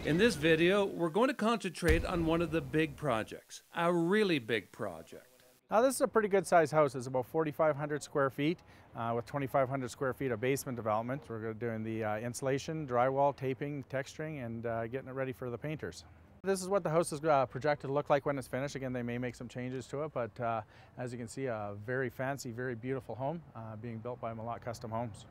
In this video, we're going to concentrate on one of the big projects, a really big project. Now this is a pretty good sized house. It's about 4,500 square feet with 2,500 square feet of basement development. We're doing the insulation, drywall, taping, texturing, and getting it ready for the painters. This is what the house is projected to look like when it's finished. Again, they may make some changes to it, but as you can see, a very fancy, very beautiful home being built by Malott Custom Homes.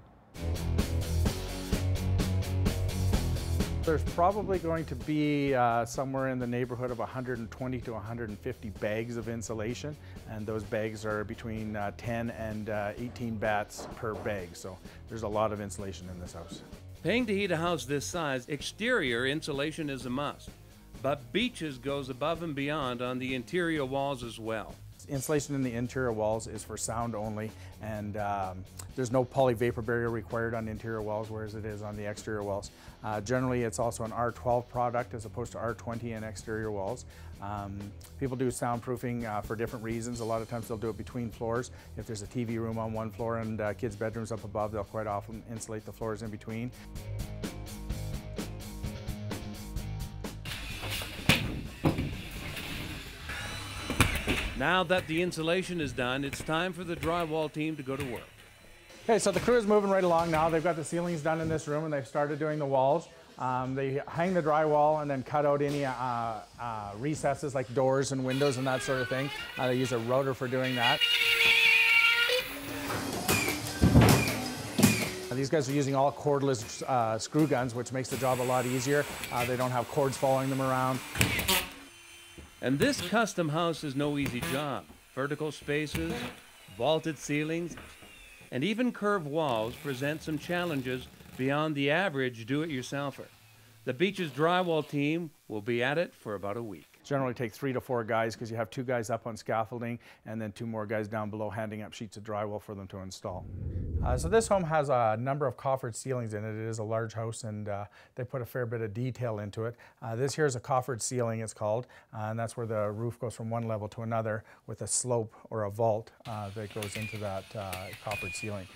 There's probably going to be somewhere in the neighborhood of 120 to 150 bags of insulation, and those bags are between 10 and 18 bats per bag, so there's a lot of insulation in this house. Paying to heat a house this size, exterior insulation is a must, but Beaches goes above and beyond on the interior walls as well. Insulation in the interior walls is for sound only, and there's no poly vapor barrier required on interior walls, whereas it is on the exterior walls. Generally, it's also an R12 product as opposed to R20 in exterior walls. People do soundproofing for different reasons. A lot of times they'll do it between floors. If there's a TV room on one floor and kids' bedrooms up above, they'll quite often insulate the floors in between. Now that the insulation is done, it's time for the drywall team to go to work. Okay, so the crew is moving right along now. They've got the ceilings done in this room and they've started doing the walls. They hang the drywall and then cut out any recesses like doors and windows and that sort of thing. They use a router for doing that. These guys are using all cordless screw guns, which makes the job a lot easier. They don't have cords following them around. And this custom house is no easy job. Vertical spaces, vaulted ceilings, and even curved walls present some challenges beyond the average do-it-yourselfer. The Beaches drywall team will be at it for about a week. Generally take 3 to 4 guys because you have 2 guys up on scaffolding and then 2 more guys down below handing up sheets of drywall for them to install. So this home has a number of coffered ceilings in it. It is a large house and they put a fair bit of detail into it. This here is a coffered ceiling, it's called, and that's where the roof goes from one level to another with a slope or a vault that goes into that coffered ceiling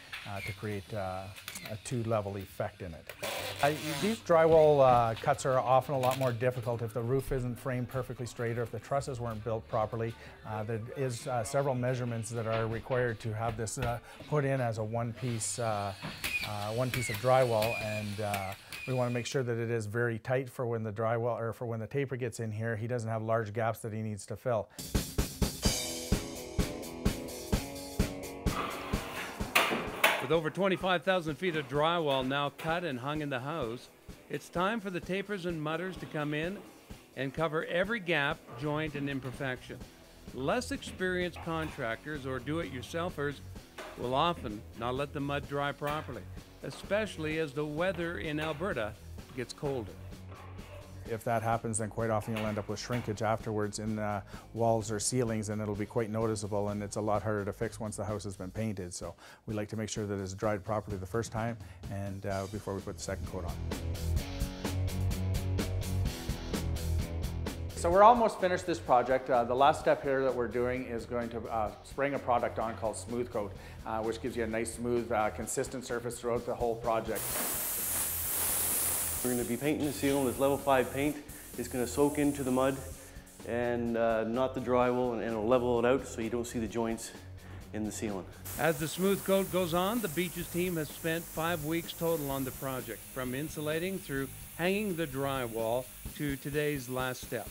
to create a 2-level effect in it. These drywall cuts are often a lot more difficult if the roof isn't framed perfectly straight or if the trusses weren't built properly. There is several measurements that are required to have this put in as a one piece of drywall, and we want to make sure that it is very tight for when the drywall or for when the taper gets in here. He doesn't have large gaps that he needs to fill. With over 25,000 feet of drywall now cut and hung in the house, it's time for the tapers and mudders to come in and cover every gap, joint, and imperfection. Less experienced contractors or do-it-yourselfers will often not let the mud dry properly, especially as the weather in Alberta gets colder. If that happens, then quite often you'll end up with shrinkage afterwards in walls or ceilings, and it'll be quite noticeable, and it's a lot harder to fix once the house has been painted. So we like to make sure that it's dried properly the first time and before we put the second coat on. So we're almost finished this project. The last step here that we're doing is going to spraying a product on called Smooth Coat, which gives you a nice, smooth, consistent surface throughout the whole project. We're going to be painting the ceiling with level 5 paint. It's going to soak into the mud and not the drywall, and it'll level it out so you don't see the joints in the ceiling. As the smooth coat goes on, the Beaches team has spent 5 weeks total on the project, from insulating through hanging the drywall to today's last step.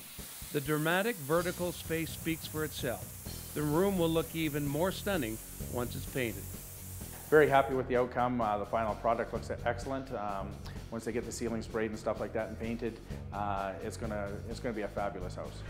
The dramatic vertical space speaks for itself. The room will look even more stunning once it's painted. Very happy with the outcome. The final product looks excellent. Once they get the ceiling sprayed and stuff like that and painted, it's gonna be a fabulous house.